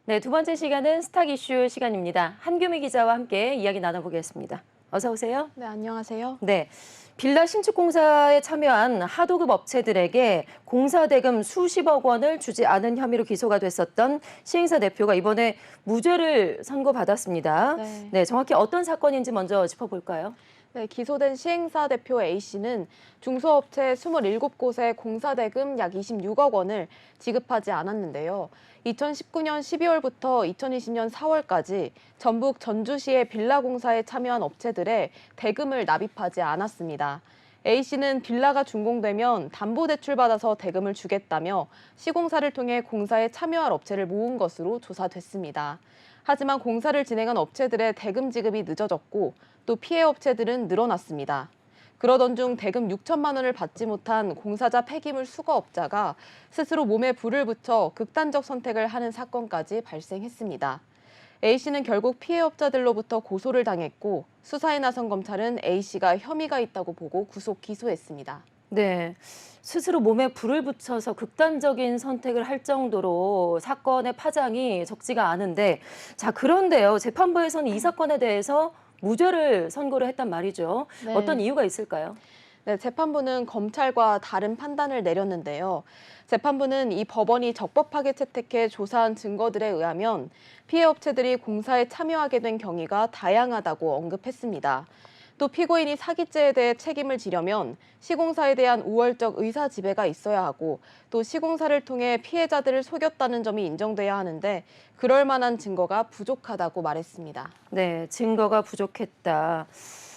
네, 두 번째 시간은 스탁 이슈 시간입니다. 한규미 기자와 함께 이야기 나눠보겠습니다. 어서 오세요. 네, 안녕하세요. 네, 빌라 신축 공사에 참여한 하도급 업체들에게 공사 대금 수십억 원을 주지 않은 혐의로 기소가 됐었던 시행사 대표가 이번에 무죄를 선고받았습니다. 네, 정확히 어떤 사건인지 먼저 짚어볼까요? 네, 기소된 시행사 대표 A씨는 중소업체 27곳에 공사대금 약 26억 원을 지급하지 않았는데요. 2019년 12월부터 2020년 4월까지 전북 전주시의 빌라 공사에 참여한 업체들에 대금을 납입하지 않았습니다. A씨는 빌라가 준공되면 담보대출 받아서 대금을 주겠다며 시공사를 통해 공사에 참여할 업체를 모은 것으로 조사됐습니다. 하지만 공사를 진행한 업체들의 대금 지급이 늦어졌고 또 피해 업체들은 늘어났습니다. 그러던 중 대금 6천만 원을 받지 못한 공사자 폐기물 수거업자가 스스로 몸에 불을 붙여 극단적 선택을 하는 사건까지 발생했습니다. A씨는 결국 피해 업자들로부터 고소를 당했고 수사에 나선 검찰은 A씨가 혐의가 있다고 보고 구속 기소했습니다. 네, 스스로 몸에 불을 붙여서 극단적인 선택을 할 정도로 사건의 파장이 적지가 않은데, 자, 그런데요, 재판부에서는 이 사건에 대해서 무죄를 선고를 했단 말이죠. 네. 어떤 이유가 있을까요? 네, 재판부는 검찰과 다른 판단을 내렸는데요. 재판부는 이 법원이 적법하게 채택해 조사한 증거들에 의하면 피해 업체들이 공사에 참여하게 된 경위가 다양하다고 언급했습니다. 또 피고인이 사기죄에 대해 책임을 지려면 시공사에 대한 우월적 의사 지배가 있어야 하고 또 시공사를 통해 피해자들을 속였다는 점이 인정돼야 하는데 그럴 만한 증거가 부족하다고 말했습니다. 네, 증거가 부족했다.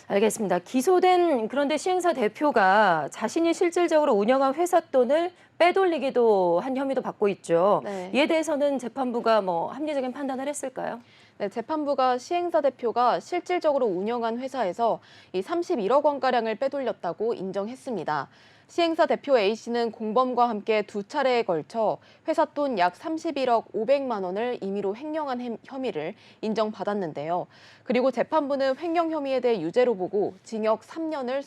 알겠습니다. 기소된 그런데 시행사 대표가 자신이 실질적으로 운영한 회사 돈을 빼돌리기도 한 혐의도 받고 있죠. 네. 이에 대해서는 재판부가 합리적인 판단을 했을까요? 네, 재판부가 시행사 대표가 실질적으로 운영한 회사에서 이 31억 원가량을 빼돌렸다고 인정했습니다. 시행사 대표 A씨는 공범과 함께 두 차례에 걸쳐 회사 돈 약 31억 500만 원을 임의로 횡령한 혐의를 인정받았는데요. 그리고 재판부는 횡령 혐의에 대해 유죄로 보고 징역 3년을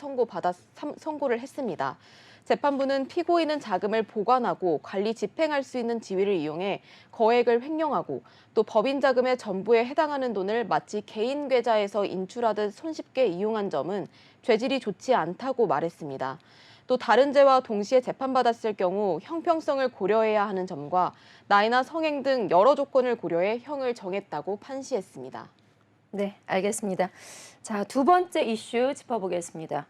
선고를 했습니다. 재판부는 피고인은 자금을 보관하고 관리 집행할 수 있는 지위를 이용해 거액을 횡령하고 또 법인 자금의 전부에 해당하는 돈을 마치 개인 계좌에서 인출하듯 손쉽게 이용한 점은 죄질이 좋지 않다고 말했습니다. 또 다른 죄와 동시에 재판받았을 경우 형평성을 고려해야 하는 점과 나이나 성행 등 여러 조건을 고려해 형을 정했다고 판시했습니다. 네, 알겠습니다. 자, 두 번째 이슈 짚어보겠습니다.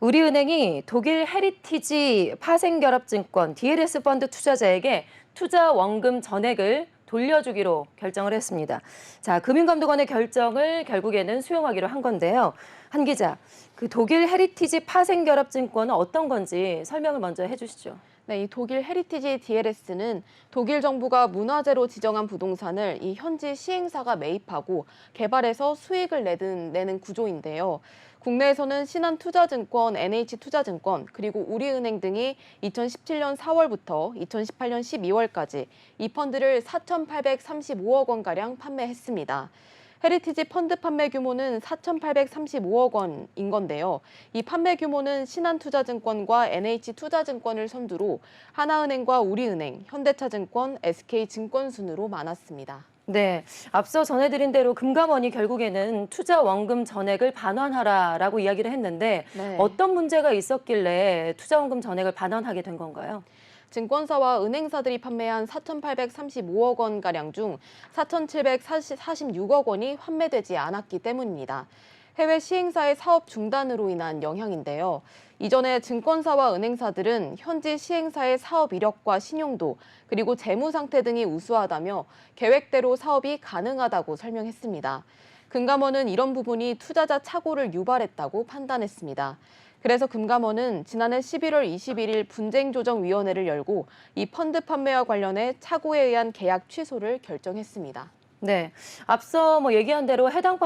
우리은행이 독일 헤리티지 파생결합증권 DLS 펀드 투자자에게 투자 원금 전액을 돌려주기로 결정을 했습니다. 자, 금융감독원의 결정을 결국에는 수용하기로 한 건데요. 한 기자, 그 독일 헤리티지 파생결합증권은 어떤 건지 설명을 먼저 해주시죠. 네, 이 독일 헤리티지 DLS는 독일 정부가 문화재로 지정한 부동산을 이 현지 시행사가 매입하고 개발해서 수익을 내는 구조인데요. 국내에서는 신한투자증권, NH투자증권, 그리고 우리은행 등이 2017년 4월부터 2018년 12월까지 이 펀드를 4,835억 원가량 판매했습니다. 헤리티지 펀드 판매 규모는 4,835억 원인 건데요. 이 판매 규모는 신한투자증권과 NH투자증권을 선두로 하나은행과 우리은행, 현대차증권, SK증권 순으로 많았습니다. 네, 앞서 전해드린 대로 금감원이 결국에는 투자 원금 전액을 반환하라라고 이야기를 했는데 네. 어떤 문제가 있었길래 투자 원금 전액을 반환하게 된 건가요? 증권사와 은행사들이 판매한 4,835억 원가량 중 4,746억 원이 환매되지 않았기 때문입니다. 해외 시행사의 사업 중단으로 인한 영향인데요. 이전에 증권사와 은행사들은 현지 시행사의 사업 이력과 신용도 그리고 재무 상태 등이 우수하다며 계획대로 사업이 가능하다고 설명했습니다. 금감원은 이런 부분이 투자자 착오를 유발했다고 판단했습니다. 그래서 금감원은 지난해 11월 21일 분쟁조정위원회를 열고 이 펀드 판매와 관련해 착오에 의한 계약 취소를 결정했습니다. 네, 앞서 얘기한 대로 해당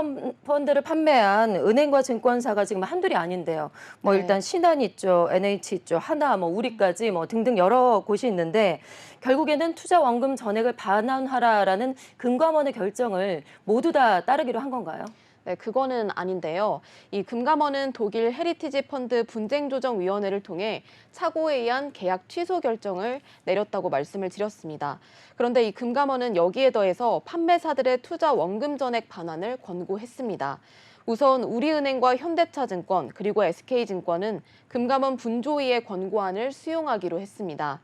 펀드를 판매한 은행과 증권사가 지금 한둘이 아닌데요. 네. 일단 신한 있죠, NH 있죠, 하나, 우리까지 등등 여러 곳이 있는데 결국에는 투자 원금 전액을 반환하라라는 금감원의 결정을 모두 다 따르기로 한 건가요? 네, 그거는 아닌데요. 이 금감원은 독일 헤리티지 펀드 분쟁조정위원회를 통해 착오에 의한 계약 취소 결정을 내렸다고 말씀을 드렸습니다. 그런데 이 금감원은 여기에 더해서 판매사들의 투자 원금 전액 반환을 권고했습니다. 우선 우리은행과 현대차증권 그리고 SK증권은 금감원 분조위의 권고안을 수용하기로 했습니다.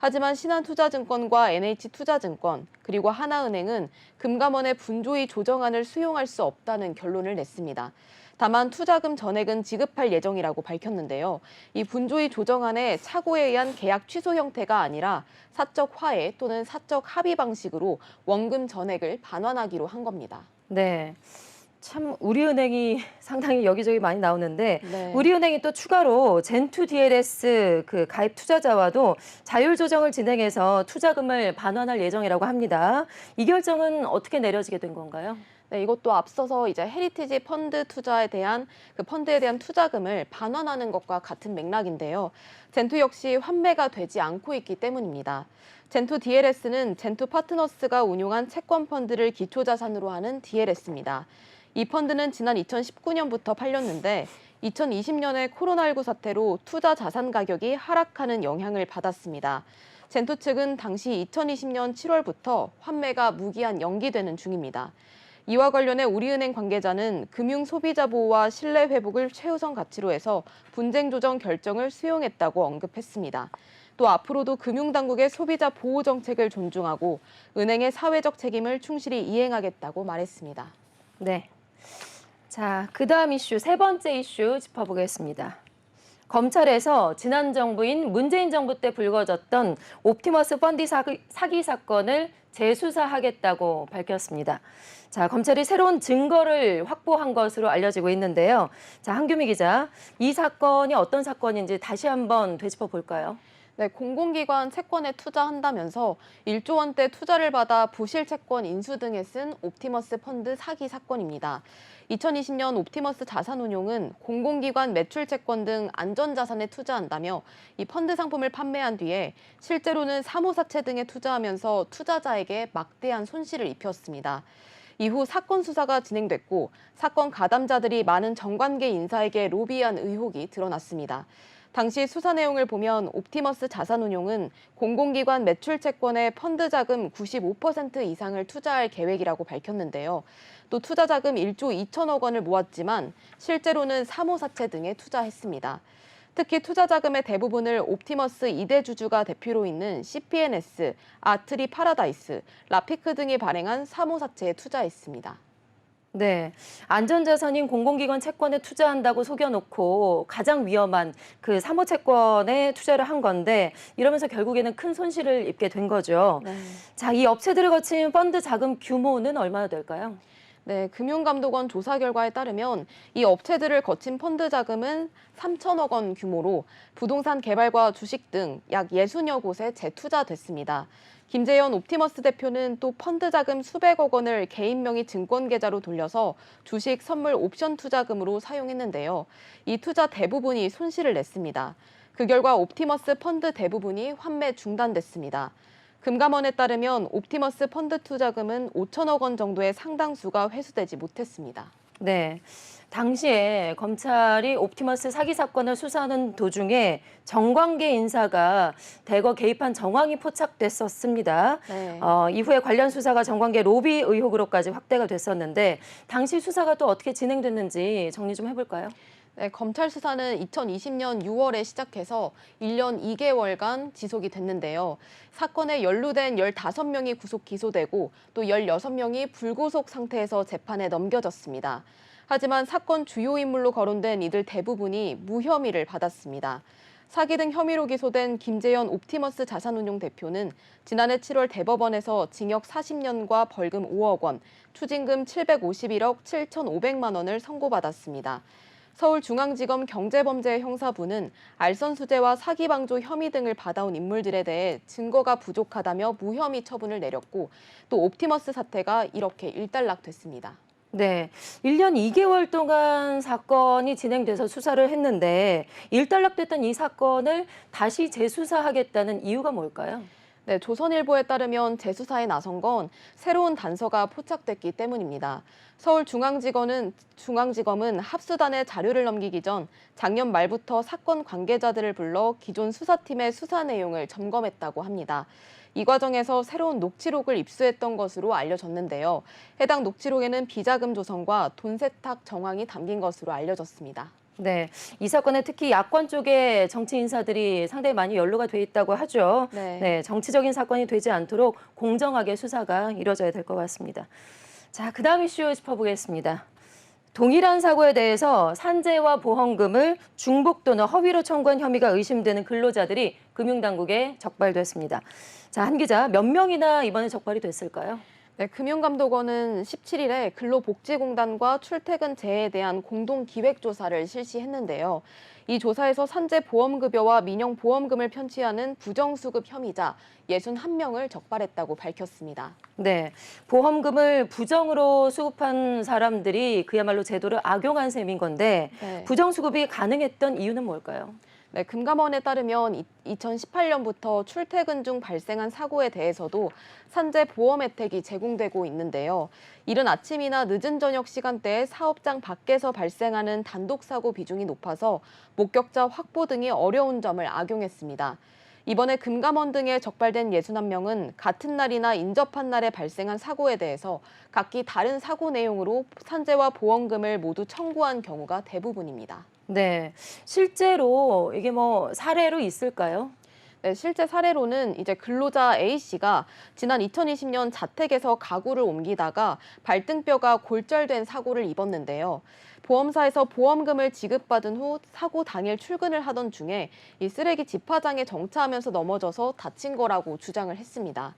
하지만 신한투자증권과 NH투자증권 그리고 하나은행은 금감원의 분조위 조정안을 수용할 수 없다는 결론을 냈습니다. 다만 투자금 전액은 지급할 예정이라고 밝혔는데요. 이 분조위 조정안의 착오에 의한 계약 취소 형태가 아니라 사적 화해 또는 사적 합의 방식으로 원금 전액을 반환하기로 한 겁니다. 네. 참 우리은행이 상당히 여기저기 많이 나오는데 네. 우리은행이 또 추가로 젠투 DLS 그 가입 투자자와도 자율 조정을 진행해서 투자금을 반환할 예정이라고 합니다. 이 결정은 어떻게 내려지게 된 건가요? 네, 이것도 앞서서 이제 헤리티지 펀드 투자에 대한 펀드에 대한 투자금을 반환하는 것과 같은 맥락인데요. 젠투 역시 환매가 되지 않고 있기 때문입니다. 젠투 DLS는 젠투 파트너스가 운용한 채권 펀드를 기초 자산으로 하는 DLS입니다. 이 펀드는 지난 2019년부터 팔렸는데 2020년에 코로나19 사태로 투자 자산 가격이 하락하는 영향을 받았습니다. 젠투 측은 당시 2020년 7월부터 환매가 무기한 연기되는 중입니다. 이와 관련해 우리은행 관계자는 금융 소비자 보호와 신뢰 회복을 최우선 가치로 해서 분쟁 조정 결정을 수용했다고 언급했습니다. 또 앞으로도 금융당국의 소비자 보호 정책을 존중하고 은행의 사회적 책임을 충실히 이행하겠다고 말했습니다. 네. 자, 그다음 이슈, 세 번째 이슈 짚어보겠습니다. 검찰에서 지난 정부인 문재인 정부 때 불거졌던 옵티머스 펀드 사기 사건을 재수사하겠다고 밝혔습니다. 자, 검찰이 새로운 증거를 확보한 것으로 알려지고 있는데요. 자, 한규미 기자, 이 사건이 어떤 사건인지 다시 한번 되짚어 볼까요? 네, 공공기관 채권에 투자한다면서 1조 원대 투자를 받아 부실 채권 인수 등에 쓴 옵티머스 펀드 사기 사건입니다. 2020년 옵티머스 자산운용은 공공기관 매출 채권 등 안전자산에 투자한다며 이 펀드 상품을 판매한 뒤에 실제로는 사모사채 등에 투자하면서 투자자에게 막대한 손실을 입혔습니다. 이후 사건 수사가 진행됐고 사건 가담자들이 많은 정관계 인사에게 로비한 의혹이 드러났습니다. 당시 수사 내용을 보면 옵티머스 자산운용은 공공기관 매출 채권에 펀드 자금 95% 이상을 투자할 계획이라고 밝혔는데요. 또 투자 자금 1조 2천억 원을 모았지만 실제로는 사모사채 등에 투자했습니다. 특히 투자 자금의 대부분을 옵티머스 2대 주주가 대표로 있는 CPNS, 아트리 파라다이스, 라피크 등이 발행한 사모사채에 투자했습니다. 네, 안전자산인 공공기관 채권에 투자한다고 속여놓고 가장 위험한 그 사모채권에 투자를 한 건데 이러면서 결국에는 큰 손실을 입게 된 거죠. 네. 자, 이 업체들을 거친 펀드 자금 규모는 얼마나 될까요? 네, 금융감독원 조사 결과에 따르면 이 업체들을 거친 펀드 자금은 3천억 원 규모로 부동산 개발과 주식 등 약 60여 곳에 재투자됐습니다. 김재현 옵티머스 대표는 또 펀드 자금 수백억 원을 개인 명의 증권 계좌로 돌려서 주식, 선물, 옵션 투자금으로 사용했는데요. 이 투자 대부분이 손실을 냈습니다. 그 결과 옵티머스 펀드 대부분이 환매 중단됐습니다. 금감원에 따르면 옵티머스 펀드 투자금은 5천억 원 정도의 상당수가 회수되지 못했습니다. 네, 당시에 검찰이 옵티머스 사기 사건을 수사하는 도중에 정관계 인사가 대거 개입한 정황이 포착됐었습니다. 네. 이후에 관련 수사가 정관계 로비 의혹으로까지 확대가 됐었는데 당시 수사가 또 어떻게 진행됐는지 정리 좀 해볼까요? 네, 검찰 수사는 2020년 6월에 시작해서 1년 2개월간 지속이 됐는데요. 사건에 연루된 15명이 구속 기소되고 또 16명이 불구속 상태에서 재판에 넘겨졌습니다. 하지만 사건 주요 인물로 거론된 이들 대부분이 무혐의를 받았습니다. 사기 등 혐의로 기소된 김재현 옵티머스 자산운용 대표는 지난해 7월 대법원에서 징역 40년과 벌금 5억 원, 추징금 751억 7,500만 원을 선고받았습니다. 서울중앙지검 경제범죄 형사부는 알선수재와 사기방조 혐의 등을 받아온 인물들에 대해 증거가 부족하다며 무혐의 처분을 내렸고 또 옵티머스 사태가 이렇게 일단락됐습니다. 네, 1년 2개월 동안 사건이 진행돼서 수사를 했는데 일단락됐던 이 사건을 다시 재수사하겠다는 이유가 뭘까요? 네, 조선일보에 따르면 재수사에 나선 건 새로운 단서가 포착됐기 때문입니다. 중앙지검은 합수단에 자료를 넘기기 전 작년 말부터 사건 관계자들을 불러 기존 수사팀의 수사 내용을 점검했다고 합니다. 이 과정에서 새로운 녹취록을 입수했던 것으로 알려졌는데요. 해당 녹취록에는 비자금 조성과 돈 세탁 정황이 담긴 것으로 알려졌습니다. 네, 이 사건에 특히 야권 쪽에 정치 인사들이 상당히 많이 연루가 돼 있다고 하죠. 네, 정치적인 사건이 되지 않도록 공정하게 수사가 이루어져야 될 것 같습니다. 자, 그다음 이슈 짚어보겠습니다. 동일한 사고에 대해서 산재와 보험금을 중복 또는 허위로 청구한 혐의가 의심되는 근로자들이 금융당국에 적발됐습니다. 자, 한 기자, 몇 명이나 이번에 적발이 됐을까요? 네, 금융감독원은 17일에 근로복지공단과 출퇴근제에 대한 공동기획조사를 실시했는데요. 이 조사에서 산재보험급여와 민영보험금을 편취하는 부정수급 혐의자 61명을 적발했다고 밝혔습니다. 네, 보험금을 부정으로 수급한 사람들이 그야말로 제도를 악용한 셈인 건데 네. 부정수급이 가능했던 이유는 뭘까요? 네, 금감원에 따르면 2018년부터 출퇴근 중 발생한 사고에 대해서도 산재 보험 혜택이 제공되고 있는데요. 이른 아침이나 늦은 저녁 시간대에 사업장 밖에서 발생하는 단독 사고 비중이 높아서 목격자 확보 등이 어려운 점을 악용했습니다. 이번에 금감원 등에 적발된 61명은 같은 날이나 인접한 날에 발생한 사고에 대해서 각기 다른 사고 내용으로 산재와 보험금을 모두 청구한 경우가 대부분입니다. 네, 실제로 이게 뭐 사례로 있을까요? 네, 실제 사례로는 이제 근로자 A씨가 지난 2020년 자택에서 가구를 옮기다가 발등뼈가 골절된 사고를 입었는데요. 보험사에서 보험금을 지급받은 후 사고 당일 출근을 하던 중에 이 쓰레기 집화장에 정차하면서 넘어져서 다친 거라고 주장을 했습니다.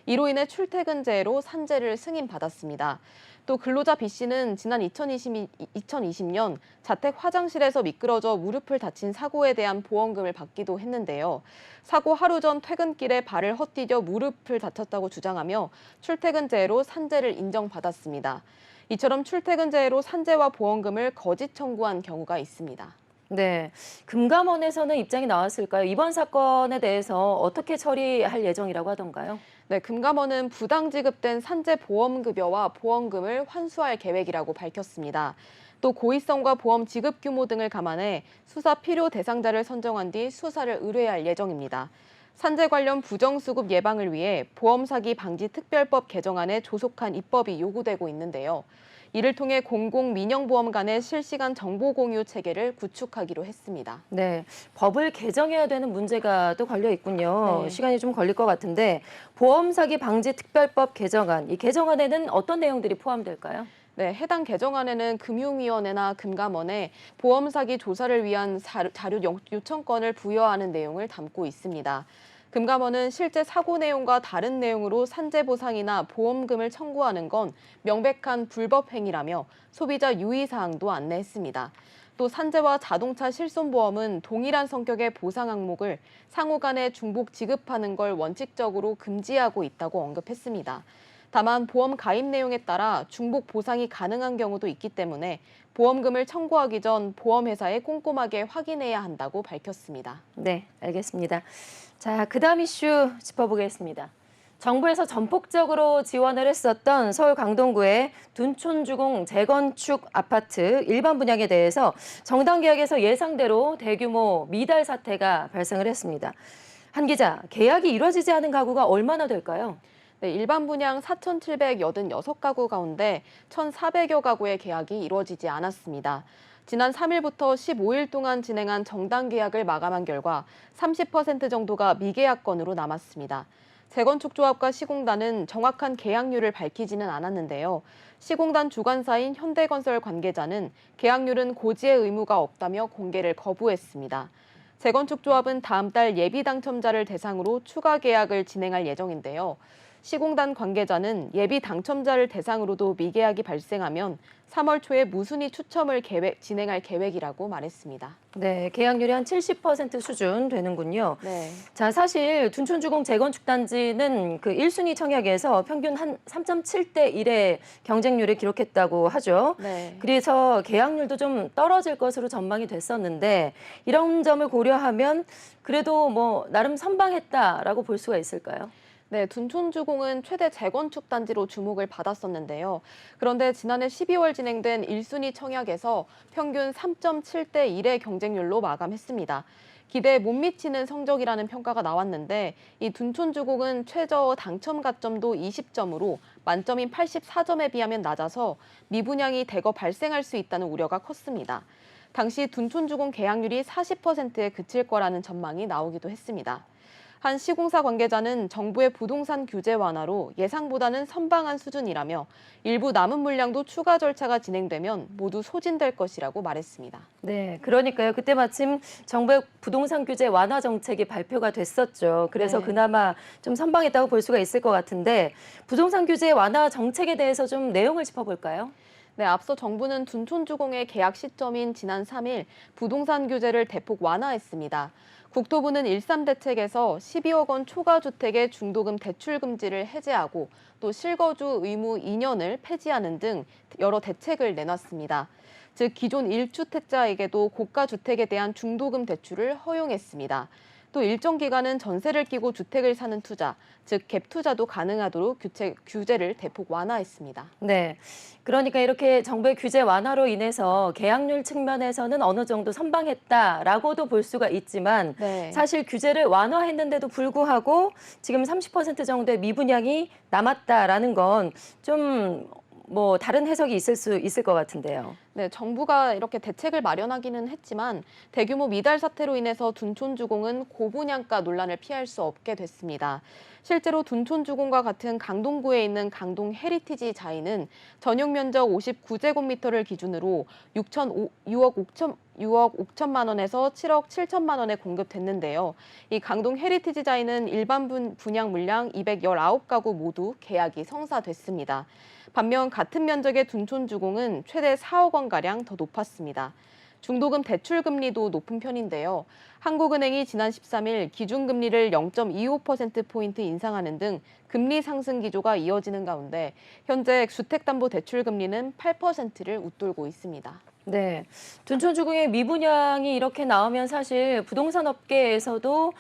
이로 인해 출퇴근제로 산재를 승인받았습니다. 또 근로자 B씨는 지난 2020년 자택 화장실에서 미끄러져 무릎을 다친 사고에 대한 보험금을 받기도 했는데요. 사고 하루 전 퇴근길에 발을 헛디뎌 무릎을 다쳤다고 주장하며 출퇴근제로 산재를 인정받았습니다. 이처럼 출퇴근제로 산재와 보험금을 거짓 청구한 경우가 있습니다. 네, 금감원에서는 입장이 나왔을까요? 이번 사건에 대해서 어떻게 처리할 예정이라고 하던가요? 네, 금감원은 부당 지급된 산재 보험급여와 보험금을 환수할 계획이라고 밝혔습니다. 또 고의성과 보험 지급 규모 등을 감안해 수사 필요 대상자를 선정한 뒤 수사를 의뢰할 예정입니다. 산재 관련 부정수급 예방을 위해 보험사기 방지 특별법 개정안에 조속한 입법이 요구되고 있는데요. 이를 통해 공공 민영보험 간의 실시간 정보 공유 체계를 구축하기로 했습니다. 네, 법을 개정해야 되는 문제가 또 걸려 있군요. 네. 시간이 좀 걸릴 것 같은데 보험 사기 방지 특별법 개정안, 이 개정안에는 어떤 내용들이 포함될까요? 네, 해당 개정안에는 금융위원회나 금감원에 보험 사기 조사를 위한 자료 요청권을 부여하는 내용을 담고 있습니다. 금감원은 실제 사고 내용과 다른 내용으로 산재 보상이나 보험금을 청구하는 건 명백한 불법 행위라며 소비자 유의 사항도 안내했습니다. 또 산재와 자동차 실손보험은 동일한 성격의 보상 항목을 상호 간에 중복 지급하는 걸 원칙적으로 금지하고 있다고 언급했습니다. 다만 보험 가입 내용에 따라 중복 보상이 가능한 경우도 있기 때문에 보험금을 청구하기 전 보험회사에 꼼꼼하게 확인해야 한다고 밝혔습니다. 네, 알겠습니다. 자, 그다음 이슈 짚어보겠습니다. 정부에서 전폭적으로 지원을 했었던 서울 강동구의 둔촌주공 재건축 아파트 일반 분양에 대해서 정당 계약에서 예상대로 대규모 미달 사태가 발생을 했습니다. 한 기자, 계약이 이루어지지 않은 가구가 얼마나 될까요? 네, 일반 분양 4,786가구 가운데 1,400여 가구의 계약이 이루어지지 않았습니다. 지난 3일부터 15일 동안 진행한 정당 계약을 마감한 결과 30% 정도가 미계약건으로 남았습니다. 재건축조합과 시공단은 정확한 계약률을 밝히지는 않았는데요. 시공단 주관사인 현대건설 관계자는 계약률은 고지의 의무가 없다며 공개를 거부했습니다. 재건축조합은 다음 달 예비 당첨자를 대상으로 추가 계약을 진행할 예정인데요. 시공단 관계자는 예비 당첨자를 대상으로도 미계약이 발생하면 3월 초에 무순위 추첨을 진행할 계획이라고 말했습니다. 네, 계약률이 한 70% 수준 되는군요. 네. 자, 사실 둔촌주공 재건축 단지는 그 1순위 청약에서 평균 한 3.7대 1의 경쟁률을 기록했다고 하죠. 네. 그래서 계약률도 좀 떨어질 것으로 전망이 됐었는데 이런 점을 고려하면 그래도 뭐 나름 선방했다라고 볼 수가 있을까요? 네, 둔촌주공은 최대 재건축 단지로 주목을 받았었는데요. 그런데 지난해 12월 진행된 1순위 청약에서 평균 3.7대 1의 경쟁률로 마감했습니다. 기대에 못 미치는 성적이라는 평가가 나왔는데 이 둔촌주공은 최저 당첨 가점도 20점으로 만점인 84점에 비하면 낮아서 미분양이 대거 발생할 수 있다는 우려가 컸습니다. 당시 둔촌주공 계약률이 40%에 그칠 거라는 전망이 나오기도 했습니다. 한 시공사 관계자는 정부의 부동산 규제 완화로 예상보다는 선방한 수준이라며 일부 남은 물량도 추가 절차가 진행되면 모두 소진될 것이라고 말했습니다. 네, 그러니까요. 그때 마침 정부의 부동산 규제 완화 정책이 발표가 됐었죠. 그래서 네. 그나마 좀 선방했다고 볼 수가 있을 것 같은데 부동산 규제 완화 정책에 대해서 좀 내용을 짚어볼까요? 네, 앞서 정부는 둔촌주공의 계약 시점인 지난 3일 부동산 규제를 대폭 완화했습니다. 국토부는 13대책에서 12억 원 초과 주택의 중도금 대출 금지를 해제하고 또 실거주 의무 2년을 폐지하는 등 여러 대책을 내놨습니다. 즉 기존 1주택자에게도 고가 주택에 대한 중도금 대출을 허용했습니다. 또 일정 기간은 전세를 끼고 주택을 사는 투자, 즉 갭 투자도 가능하도록 규제를 대폭 완화했습니다. 네, 그러니까 이렇게 정부의 규제 완화로 인해서 계약률 측면에서는 어느 정도 선방했다라고도 볼 수가 있지만 네. 사실 규제를 완화했는데도 불구하고 지금 30% 정도의 미분양이 남았다라는 건 좀 뭐 다른 해석이 있을 수 있을 것 같은데요. 네, 정부가 이렇게 대책을 마련하기는 했지만 대규모 미달 사태로 인해서 둔촌주공은 고분양가 논란을 피할 수 없게 됐습니다. 실제로 둔촌주공과 같은 강동구에 있는 강동 헤리티지 자이는 전용 면적 59제곱미터를 기준으로 6억 5천만 원에서 7억 7천만 원에 공급됐는데요. 이 강동 헤리티지 자이는 일반 분양 물량 219가구 모두 계약이 성사됐습니다. 반면 같은 면적의 둔촌주공은 최대 4억 원가량 더 높았습니다. 중도금 대출 금리도 높은 편인데요. 한국은행이 지난 13일 기준금리를 0.25%포인트 인상하는 등 금리 상승 기조가 이어지는 가운데 현재 주택담보대출 금리는 8%를 웃돌고 있습니다. 네, 둔촌주공의 미분양이 이렇게 나오면 사실 부동산 업계에서도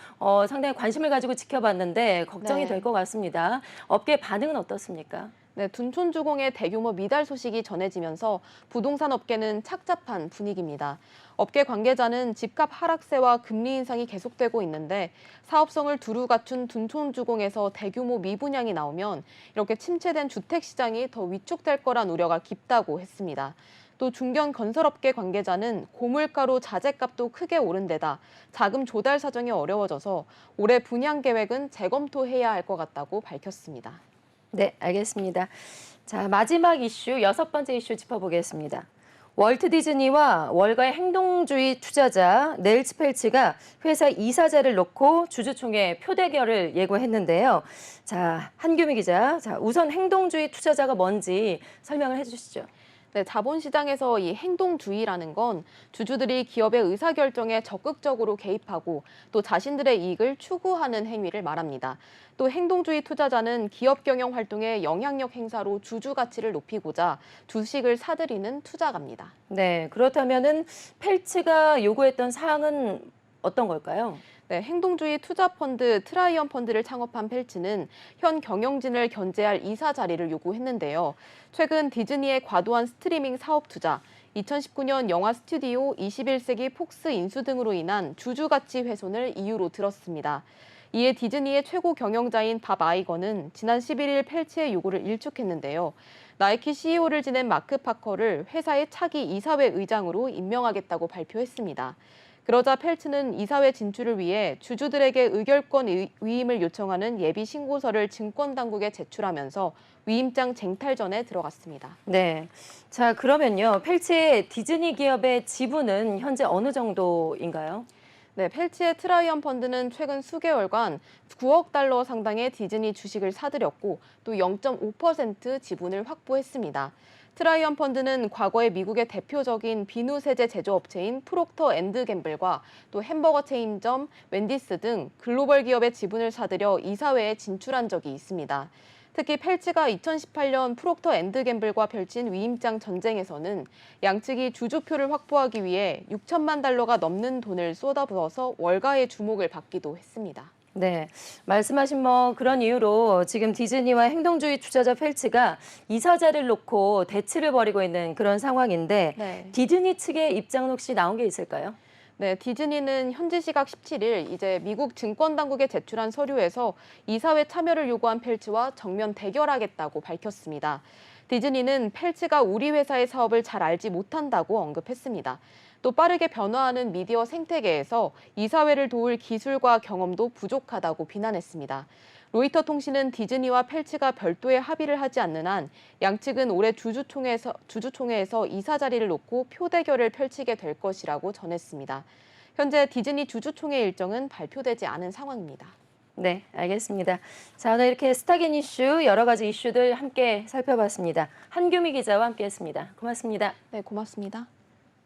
상당히 관심을 가지고 지켜봤는데 걱정이 네. 될 것 같습니다. 업계 반응은 어떻습니까? 네, 둔촌주공의 대규모 미달 소식이 전해지면서 부동산 업계는 착잡한 분위기입니다. 업계 관계자는 집값 하락세와 금리 인상이 계속되고 있는데 사업성을 두루 갖춘 둔촌주공에서 대규모 미분양이 나오면 이렇게 침체된 주택 시장이 더 위축될 거란 우려가 깊다고 했습니다. 또 중견 건설업계 관계자는 고물가로 자재값도 크게 오른 데다 자금 조달 사정이 어려워져서 올해 분양 계획은 재검토해야 할 것 같다고 밝혔습니다. 네, 알겠습니다. 자, 마지막 이슈, 6번째 이슈 짚어보겠습니다. 월트 디즈니와 월가의 행동주의 투자자 넬츠 펠츠가 회사 이사제를 놓고 주주총회 표대결을 예고했는데요. 자, 한규미 기자, 자, 우선 행동주의 투자자가 뭔지 설명을 해주시죠. 네, 자본시장에서 이 행동주의라는 건 주주들이 기업의 의사결정에 적극적으로 개입하고 또 자신들의 이익을 추구하는 행위를 말합니다. 또 행동주의 투자자는 기업 경영 활동의 영향력 행사로 주주 가치를 높이고자 주식을 사들이는 투자가입니다. 네, 그렇다면은 펠츠가 요구했던 사항은 어떤 걸까요? 네, 행동주의 투자 펀드 트라이언 펀드를 창업한 펠츠는 현 경영진을 견제할 이사 자리를 요구했는데요. 최근 디즈니의 과도한 스트리밍 사업 투자, 2019년 영화 스튜디오 21세기 폭스 인수 등으로 인한 주주 가치 훼손을 이유로 들었습니다. 이에 디즈니의 최고 경영자인 밥 아이거는 지난 11일 펠츠의 요구를 일축했는데요. 나이키 CEO를 지낸 마크 파커를 회사의 차기 이사회 의장으로 임명하겠다고 발표했습니다. 그러자 펠츠는 이사회 진출을 위해 주주들에게 의결권 위임을 요청하는 예비 신고서를 증권당국에 제출하면서 위임장 쟁탈전에 들어갔습니다. 네. 자, 그러면요. 펠츠의 디즈니 기업의 지분은 현재 어느 정도인가요? 네, 펠치의 트라이언 펀드는 최근 수개월간 9억 달러 상당의 디즈니 주식을 사들였고 또 0.5% 지분을 확보했습니다. 트라이언 펀드는 과거에 미국의 대표적인 비누 세제 제조업체인 프록터 앤드 갬블과 또 햄버거 체인점 웬디스 등 글로벌 기업의 지분을 사들여 이사회에 진출한 적이 있습니다. 특히 펠치가 2018년 프록터 앤드 갬블과 펼친 위임장 전쟁에서는 양측이 주주표를 확보하기 위해 6천만 달러가 넘는 돈을 쏟아부어서 월가의 주목을 받기도 했습니다. 네, 말씀하신 그런 이유로 지금 디즈니와 행동주의 투자자 펠치가 이사자를 놓고 대치를 벌이고 있는 그런 상황인데 네. 디즈니 측의 입장은 혹시 나온 게 있을까요? 네, 디즈니는 현지 시각 17일 이제 미국 증권당국에 제출한 서류에서 이사회 참여를 요구한 펠치와 정면 대결하겠다고 밝혔습니다. 디즈니는 펠치가 우리 회사의 사업을 잘 알지 못한다고 언급했습니다. 또 빠르게 변화하는 미디어 생태계에서 이사회를 도울 기술과 경험도 부족하다고 비난했습니다. 로이터 통신은 디즈니와 펠치가 별도의 합의를 하지 않는 한 양측은 올해 주주총회에서 이사 자리를 놓고 표대결을 펼치게 될 것이라고 전했습니다. 현재 디즈니 주주총회 일정은 발표되지 않은 상황입니다. 네, 알겠습니다. 자, 오늘 이렇게 스타긴 이슈 여러 가지 이슈들 함께 살펴봤습니다. 한규미 기자와 함께했습니다. 고맙습니다. 네, 고맙습니다.